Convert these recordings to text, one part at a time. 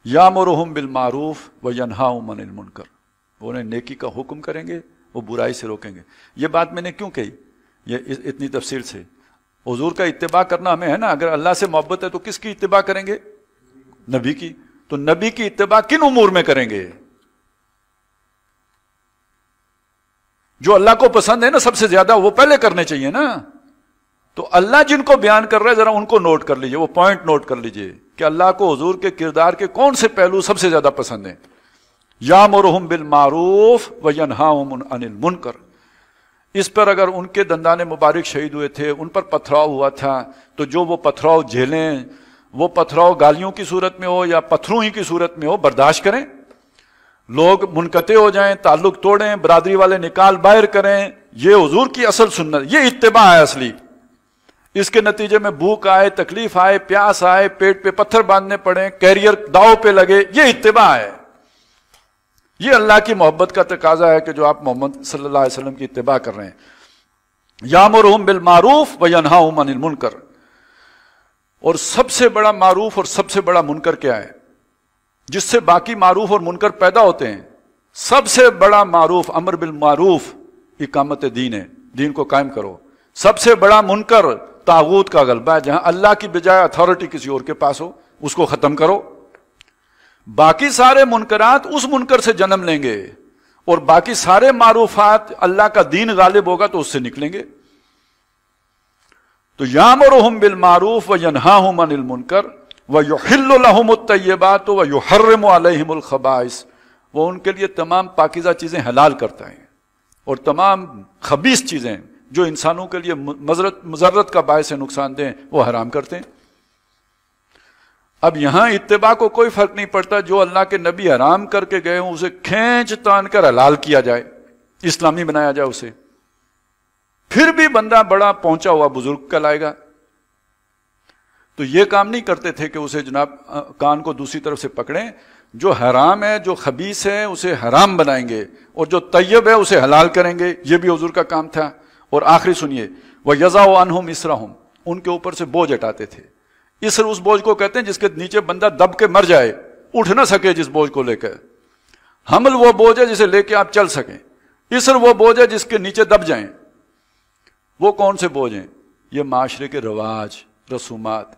यामुरुहुम बिलमारूफ व यनहाहुम अनिल मुनकर, वो उन्हें नेकी का हुक्म करेंगे, वो बुराई से रोकेंगे। ये बात मैंने क्यों कही ये इतनी तफसील से? हुजूर का इत्तिबा करना हमें है ना, अगर अल्लाह से मोहब्बत है तो किसकी इत्तिबा करेंगे? नबी की। तो नबी की इत्तिबा किन उमूर में करेंगे? जो अल्लाह को पसंद है ना सबसे ज्यादा, वो पहले करने चाहिए ना। तो अल्लाह जिनको बयान कर रहा है जरा उनको नोट कर लीजिए, वो पॉइंट नोट कर लीजिए कि अल्लाह को हुजूर के किरदार के कौन से पहलू सबसे ज्यादा पसंद है। यामुरुहुम बिल मारूफ व यनहाहुम अनिल मुनकर। इस पर अगर उनके दंदाने मुबारक शहीद हुए थे, उन पर पथराव हुआ था, तो जो वो पथराव झेलें, वो पथराव गालियों की सूरत में हो या पत्थरों ही की सूरत में हो, बर्दाश्त करें। लोग मुनकते हो जाएं, ताल्लुक तोड़ें, बरादरी वाले निकाल बाहर करें, ये हुजूर की असल सुन्नत, ये इत्तिबा है असली। इसके नतीजे में भूख आए, तकलीफ आए, प्यास आए, पेट पे पत्थर बांधने पड़े, कैरियर दाव पे लगे, ये इत्तिबा है। ये अल्लाह की मोहब्बत का तकाजा है कि जो आप मोहम्मद सल्लल्लाहु अलैहि वसल्लम की इत्तिबा कर रहे हैं। यामुरुहुम बिल मारूफ व यनहाहुम अनिल मुनकर। और सबसे बड़ा मारूफ और सबसे बड़ा मुनकर क्या है, जिससे बाकी मारूफ और मुनकर पैदा होते हैं? सबसे बड़ा मारूफ अमर बिल मारूफ इकामत दीन है, दीन को कायम करो। सबसे बड़ा मुनकर तागूत का गलबा है, जहां अल्लाह की बजाय अथॉरिटी किसी और के पास हो, उसको खत्म करो। बाकी सारे मुनकरात उस मुनकर से जन्म लेंगे और बाकी सारे मारूफात, अल्लाह का दीन गालिब होगा तो उससे निकलेंगे। तो यामुरुहुम बिल मारूफ व यनहाहुम अनिल मुनकर व युहिल्लु लहुमुत तय्यबात व युहर्रिमु अलैहिमुल खबाइस। वो उनके लिए तमाम पाकीज़ा चीजें हलाल करता है और तमाम खबीस चीजें जो इंसानों के लिए मज़रत का बायस है, नुकसान दें, वो हराम करते हैं। अब यहां इत्तिबा को कोई फर्क नहीं पड़ता, जो अल्लाह के नबी हराम करके गए हों उसे खींच तान कर हलाल किया जाए, इस्लामी बनाया जाए उसे। फिर भी बंदा बड़ा पहुंचा हुआ बुजुर्ग कहलाएगा। तो ये काम नहीं करते थे कि उसे जनाब कान को दूसरी तरफ से पकड़ें, जो हराम है, जो खबीस है उसे हराम बनाएंगे और जो तैयब है उसे हलाल करेंगे। ये भी हुजूर का काम था। और आखिरी सुनिए, वह यज़अउ अन्हुम इसरहुम, उनके ऊपर से बोझ हटाते थे। इसर उस बोझ को कहते हैं जिसके नीचे बंदा दब के मर जाए, उठ ना सके जिस बोझ को लेकर। हमल वो बोझ है जिसे लेके आप चल सकें, इसर वो बोझ है जिसके नीचे दब जाएं। वो कौन से बोझ हैं? ये माशरे के रवाज, रसूमात।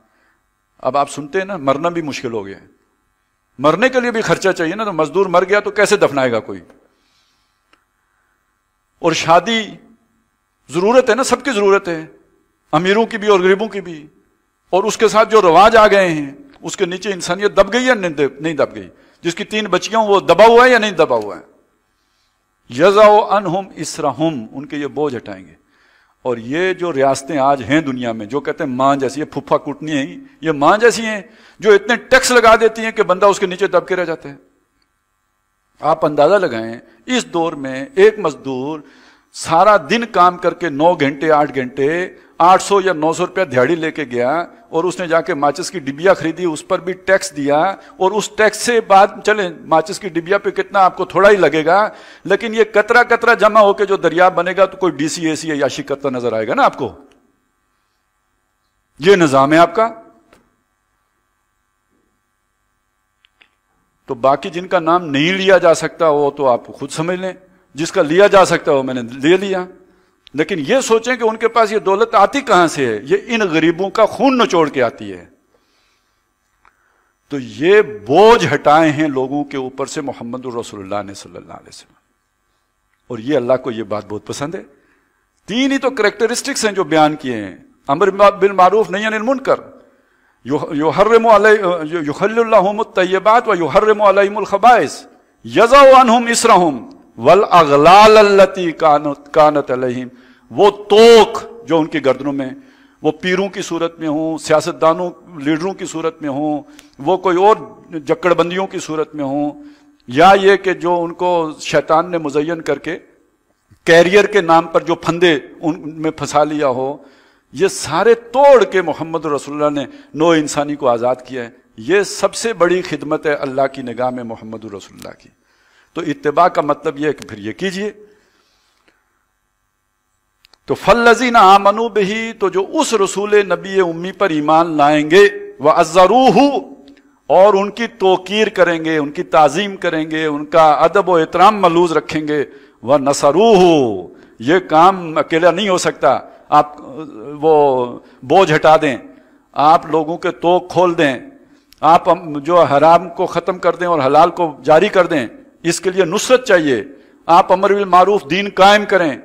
अब आप सुनते हैं ना, मरना भी मुश्किल हो गया है, मरने के लिए भी खर्चा चाहिए ना, तो मजदूर मर गया तो कैसे दफनाएगा कोई? और शादी जरूरत है ना, सबकी जरूरत है, अमीरों की भी और गरीबों की भी। और उसके साथ जो रवाज आ गए हैं उसके नीचे इंसानियत दब गई या नहीं दब गई? जिसकी 3 बच्चियां वो दबा हुआ है या नहीं दबा हुआ है? यज़अउ अन्हुम इसरहुम, उनके ये बोझ हटाएंगे। और ये जो रियासतें आज हैं दुनिया में, जो कहते हैं मां जैसी, ये फुफ्फा कुटनी है, ये मां जैसी हैं जो इतने टैक्स लगा देती हैं कि बंदा उसके नीचे दब के रह जाता है। आप अंदाजा लगाएं, इस दौर में एक मजदूर सारा दिन काम करके 9 घंटे 8 घंटे 800 या 900 रुपया दिहाड़ी लेके गया और उसने जाके माचिस की डिबिया खरीदी, उस पर भी टैक्स दिया, और उस टैक्स से बाद चले माचिस की डिबिया पे कितना आपको थोड़ा ही लगेगा, लेकिन ये कतरा कतरा जमा होकर जो दरिया बनेगा तो कोई डीसी एसी या याशी करता नजर आएगा ना आपको। ये निजाम है आपका। तो बाकी जिनका नाम नहीं लिया जा सकता वो तो आप खुद समझ लें, जिसका लिया जा सकता है वो मैंने ले लिया। लेकिन ये सोचें कि उनके पास ये दौलत आती कहां से है? ये इन गरीबों का खून निचोड़ के आती है। तो ये बोझ हटाए हैं लोगों के ऊपर से मोहम्मद रसूलुल्लाह ने सल्लल्लाहु अलैहि वसल्लम, और ये अल्लाह को ये बात बहुत पसंद है। 3 ही तो कैरेक्टरिस्टिक्स हैं जो बयान किए हैं, अमर बिल मारूफ नही अनिल मुनकर, युहर्रिमु युहिल्लु लहुमुत तय्यबात व युहर्रिमु अलैहिमुल खबाइस, यज़अउ अन्हुम इसरहुम वल अगलाल अल्लती कानत अलैहिम। वो तोक जो उनकी गर्दनों में, वो पीरों की सूरत में हो, सियासतदानों लीडरों की सूरत में हो, वो कोई और जक्कड़बंदियों की सूरत में हो, या ये कि जो उनको शैतान ने मुज़य्यन करके कैरियर के नाम पर जो फंदे उनमें फंसा लिया हो, ये सारे तोड़ के मोहम्मद रसूलुल्लाह ने नौ इंसानी को आज़ाद किया है। ये सबसे बड़ी खिदमत है अल्लाह की निगाह में मोहम्मद रसूलुल्लाह की। तो इत्तिबा का मतलब यह है कि फिर ये कीजिए। तो फल्लज़ीना आमनू बिही, तो जो उस रसूल नबी उम्मी पर ईमान लाएंगे, व अज़्ज़रूहु, اور ان کی توقیر کریں گے، ان کی تعظیم کریں گے، ان کا ادب و احترام ملحوظ رکھیں گے. وَنَصَرُوهُ، یہ کام اکیلا نہیں ہو سکتا. آپ وہ بوجھ ہٹا دیں، آپ لوگوں کے توق کھول دیں، آپ جو حرام کو ختم کر دیں اور حلال کو جاری کر دیں، اس کے لیے نصرت چاہیے. آپ امر بالمعروف دین قائم کریں،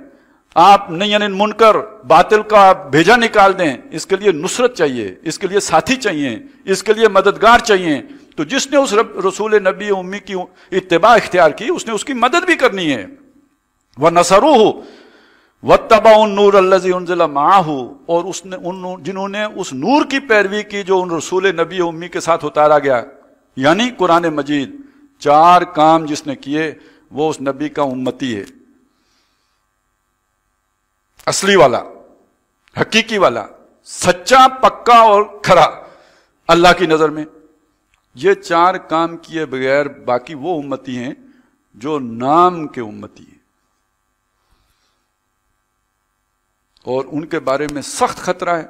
آپ نہی عن المنکر باطل کا بھیجا نکال دیں، اس کے لیے نصرت چاہیے، اس کے لیے ساتھی چاہیے، اس کے لیے مددگار چاہیے. تو جس نے اس رسول نبی امی کی اتباع اختیار کی، اس نے اس کی مدد بھی کرنی ہے. وَنَصَرُوهُ وَاتَّبَعُوا النُّورَ الَّذِي أُنزِلَ مَعَهُ، اور جنہوں نے اس نور کی پیروی کی جو ان رسول نبی امی کے ساتھ اتارا گیا، یعنی قرآن مجید. 4 کام جس نے کیے وہ اس نبی کا امتی ہے، اصلی والا، حقیقی والا، سچا، پکا اور کھرا اللہ کی نظر میں. یہ 4 کام کیے بغیر باقی وہ امتی ہیں جو نام کے امتی ہیں، اور ان کے بارے میں سخت خطرہ ہے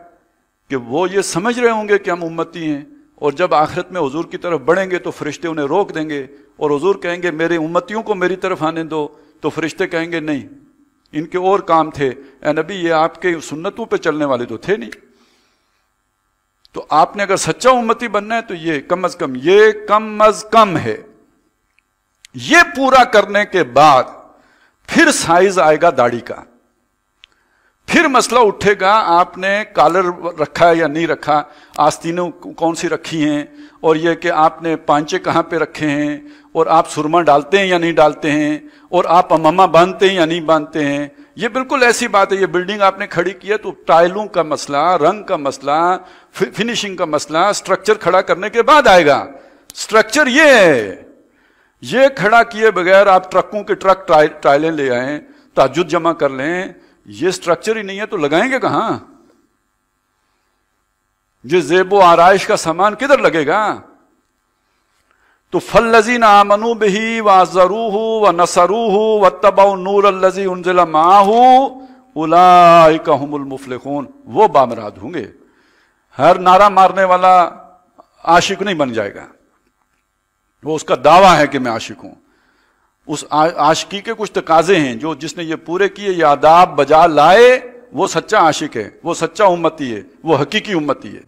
کہ وہ یہ سمجھ رہے ہوں گے کہ ہم امتی ہیں، اور جب آخرت میں حضور کی طرف بڑھیں گے تو فرشتے انہیں روک دیں گے، اور حضور کہیں گے میرے امتیوں کو میری طرف آنے دو، تو فرشتے کہیں گے نہیں، ان کے اور کام تھے، اے نبی یہ آپ کے سنتوں پہ چلنے والے تو تھے نہیں. تو آپ نے اگر سچا امتی بننا ہے تو یہ کم از کم ہے. یہ پورا کرنے کے بعد پھر سائز آئے گا داڑھی کا، پھر مسئلہ اٹھے گا آپ نے کالر رکھا ہے یا نہیں رکھا، آستینیں کون سی رکھی ہیں، اور یہ کہ آپ نے پانچے کہاں پہ رکھے ہیں، اور آپ سرما ڈالتے ہیں یا نہیں ڈالتے ہیں، اور آپ امامہ باندھتے ہیں یا نہیں باندھتے ہیں. یہ بالکل ایسی بات ہے، یہ بلڈنگ آپ نے کھڑی کی ہے تو ٹائلوں کا مسئلہ، رنگ کا مسئلہ، فنیشنگ کا مسئلہ سٹرکچر کھڑا کرنے کے بعد آئے گا. سٹرکچر یہ ہے، یہ کھڑا کیے بغیر آپ ٹرکوں کے ٹرک ٹائلیں لے آئیں، تہجد جمع کر لیں، یہ سٹرکچر ہی نہیں ہے تو لگائیں گے کہاں؟ یہ زیب و آرائش کا سامان کدھر لگے گا؟ تو فَالَّذِينَ آمَنُوا بِهِ وَعَزَّرُوهُ وَنَصَرُوهُ وَاتَّبَعُوا النُّورَ الَّذِي أُنزِلَ مَعَهُ أُولَٰئِكَ هُمُ الْمُفْلِحُونَ. وہ بامراد ہوں گے. ہر نعرہ مارنے والا عاشق نہیں بن جائے گا، وہ اس کا دعویٰ ہے کہ میں عاشق ہوں. اس عاشقی کے کچھ تقاضے ہیں، جو جس نے یہ پورے کیے، یہ آداب بجا لائے، وہ سچا عاشق ہے، وہ سچا امتی ہے، وہ حقیقی امتی ہے.